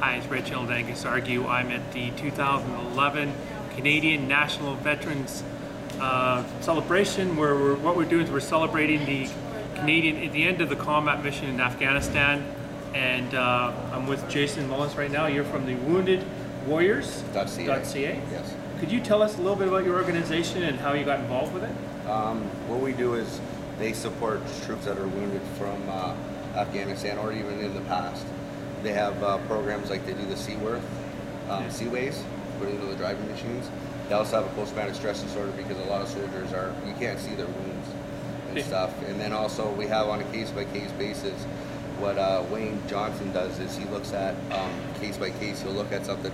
Hi, it's Reginald Angus Argue. I'm at the 2011 Canadian National Veterans celebration, where what we're doing is we're celebrating the Canadian at the end of the combat mission in Afghanistan. And I'm with Jason Mullis right now. You're from the Wounded Warriors.ca. Yes. Could you tell us a little bit about your organization and how you got involved with it? What we do is they support troops that are wounded from Afghanistan or even in the past. They have programs like they do the Seaways, put into the driving machines. They also have a post-traumatic stress disorder because a lot of soldiers you can't see their wounds and stuff. And then also we have on a case-by-case basis, what Wayne Johnson does is he looks at case by case, he'll look at something,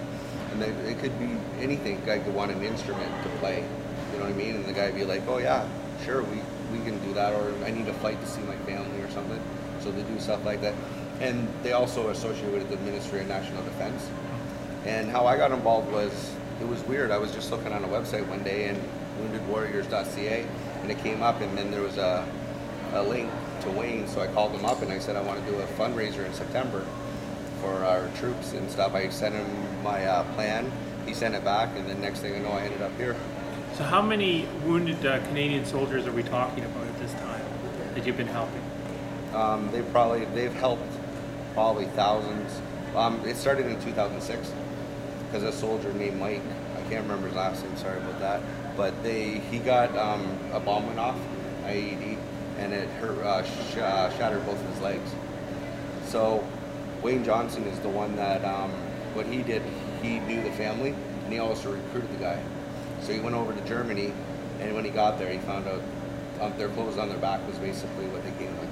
and then it could be anything. The guy could want an instrument to play, you know what I mean? And the guy would be like, oh yeah, sure, we can do that, or I need a flight to see my family or something. So they do stuff like that. And they also associate with the Ministry of National Defense. And how I got involved it was weird. I was just looking on a website one day in woundedwarriors.ca, and it came up, and then there was a link to Wayne, so I called him up and I said I want to do a fundraiser in September for our troops and stuff. I sent him my plan, he sent it back, and then next thing I know I ended up here. So how many wounded Canadian soldiers are we talking about at this time that you've been helping? They've helped probably thousands. It started in 2006 because a soldier named Mike, I can't remember his last name, sorry about that, but he got a bomb went off, IED, and it shattered both of his legs. So Wayne Johnson is the one that what he did, he knew the family and he also recruited the guy. So he went over to Germany, and when he got there he found out their clothes on their back was basically what they came with.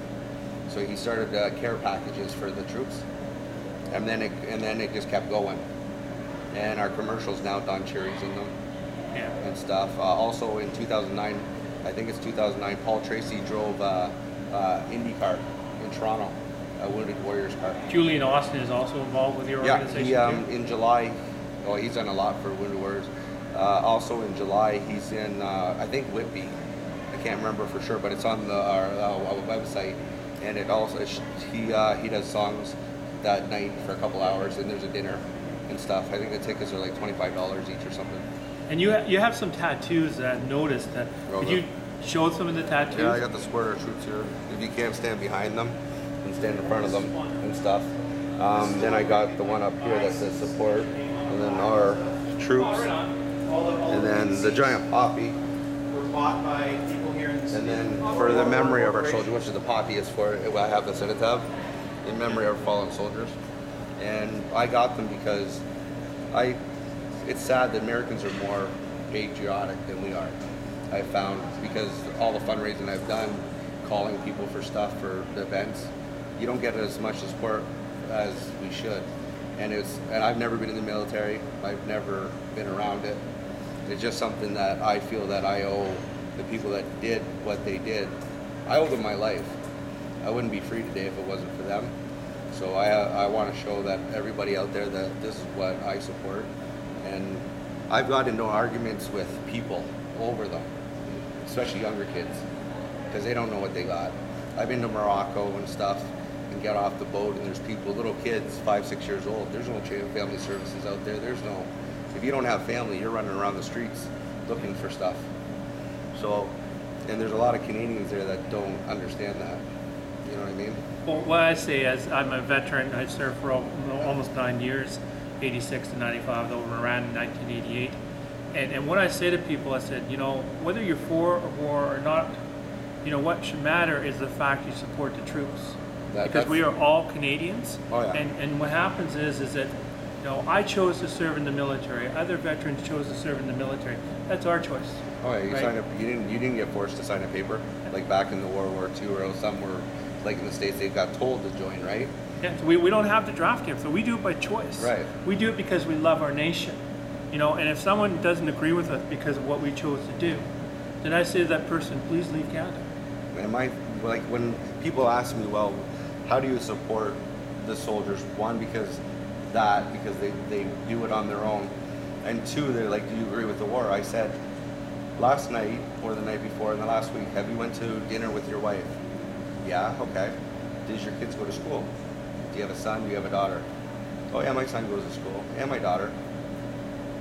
So he started care packages for the troops, and then it just kept going. And our commercials now Don Cherry's in them, and stuff. Also in 2009, I think it's 2009, Paul Tracy drove IndyCar in Toronto, a Wounded Warriors car. Julian Austin is also involved with your organization. Yeah, in July, he's done a lot for Wounded Warriors. Also in July, he's in I think Whitby. I can't remember for sure, but it's on our website. And it also he does songs that night for a couple hours, and there's a dinner and stuff. I think the tickets are like $25 each or something. And you have some tattoos that I noticed that. Could you show some of the tattoos? Yeah, I got the supporter troops here. If you can't stand behind them, and stand in front of them and stuff. Then I got the one up here that says support, and then our troops, and then the giant poppy. And then for the memory of our soldiers, which is the poppy is for, I have the cenotaph in memory of fallen soldiers. And I got them because it's sad that Americans are more patriotic than we are. I found, because all the fundraising I've done, calling people for stuff for the events, you don't get as much support as we should. And I've never been in the military. I've never been around it. It's just something that I feel that I owe the people that did what they did. I owe them my life. I wouldn't be free today if it wasn't for them. So I want to show that everybody out there that this is what I support. And I've got into arguments with people over them, especially younger kids, because they don't know what they got. I've been to Morocco and stuff and get off the boat, and there's people, little kids, 5, 6 years old. There's no family services out there. If you don't have family, you're running around the streets looking for stuff. So, and there's a lot of Canadians there that don't understand that. You know what I mean? Well, what I say is, I'm a veteran. I served for almost 9 years, 86 to 95, over Iran in 1988. And what I say to people, I said, whether you're for a war or not, what should matter is the fact you support the troops. Because we are all Canadians. Oh, yeah. And what happens is that, I chose to serve in the military. Other veterans chose to serve in the military. That's our choice. Oh yeah, you signed up. You didn't get forced to sign a paper like back in the World War II, or some were like in the States they got told to join, right? Yeah, so we don't have to draft him, so we do it by choice. Right. We do it because we love our nation, and if someone doesn't agree with us because of what we chose to do, then I say to that person, please leave Canada. And when people ask me, well, how do you support the soldiers? One, because they do it on their own, and two, they're like, do you agree with the war? I said, last night or the night before in the last week, have you went to dinner with your wife? Yeah, okay. Does your kids go to school? Do you have a son? Do you have a daughter? Oh yeah, my son goes to school, and my daughter.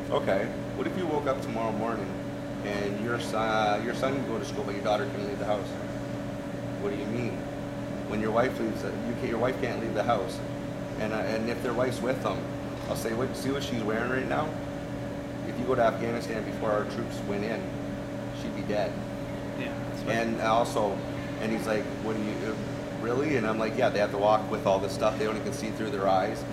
Okay, what if you woke up tomorrow morning and your son can go to school, but your daughter can leave the house? What do you mean? When your wife leaves, your wife can't leave the house, and if their wife's with them, I'll say, see what she's wearing right now? If you go to Afghanistan before our troops went in, she'd be dead. Yeah. That's right. And also, and he's like, what do you, really? And I'm like, yeah, they have to walk with all this stuff. They only can see through their eyes.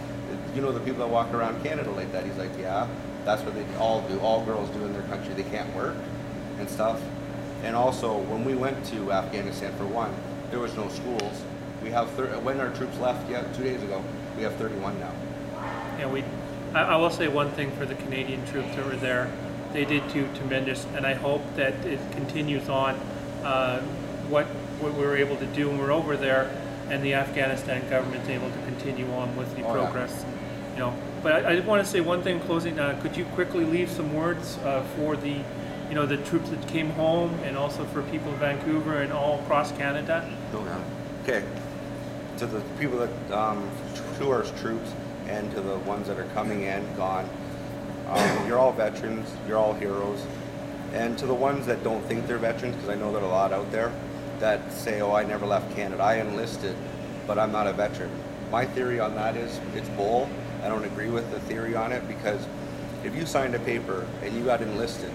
You know the people that walk around Canada like that? He's like, yeah, that's what they all do. All girls do in their country. They can't work and stuff. And also, when we went to Afghanistan, for one, there was no schools. We have, when our troops left, 2 days ago, we have 31 now. Yeah, I will say one thing for the Canadian troops that were there. They did do tremendous, and I hope that it continues on what we were able to do when we were over there, and the Afghanistan government's able to continue on with the progress. Yeah. You know, but I want to say one thing in closing. Could you quickly leave some words for the, the troops that came home, and also for people in Vancouver and all across Canada? No, no. Okay. To the people that to our troops, and to the ones that are coming in, gone. You're all veterans. You're all heroes. And to the ones that don't think they're veterans, because I know there are a lot out there that say, oh, I never left Canada. I enlisted, but I'm not a veteran. My theory on that is it's bull. I don't agree with the theory on it, because if you signed a paper and you got enlisted,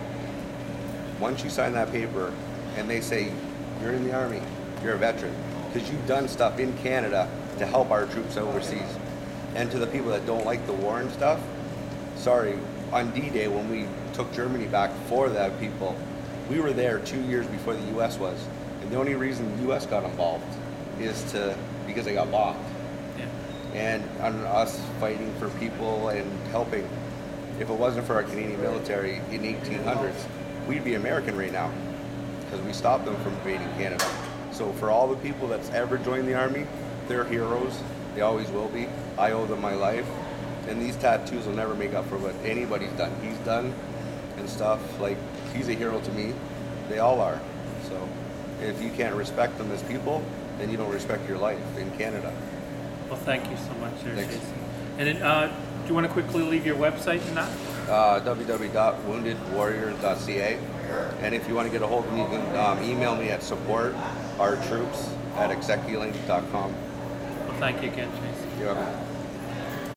once you sign that paper and they say you're in the Army, you're a veteran, because you've done stuff in Canada to help our troops overseas. And to the people that don't like the war and stuff, sorry, on D-Day when we took Germany back for that people, we were there 2 years before the U.S. was. And the only reason the U.S. got involved is because they got bombed. Yeah. And on us fighting for people and helping, if it wasn't for our Canadian military in 1800s, we'd be American right now, because we stopped them from invading Canada. So for all the people that's ever joined the Army, they're heroes. They always will be. I owe them my life. And these tattoos will never make up for what anybody's done. He's done and stuff. Like, he's a hero to me. They all are. So if you can't respect them as people, then you don't respect your life in Canada. Well, thank you so much, there, Thanks. Jason. And then, do you want to quickly leave your website and that? www.woundedwarriors.ca. And if you want to get a hold of me, you can email me at supportourtroops@execulink.com. Well, thank you again, Jason. You're welcome.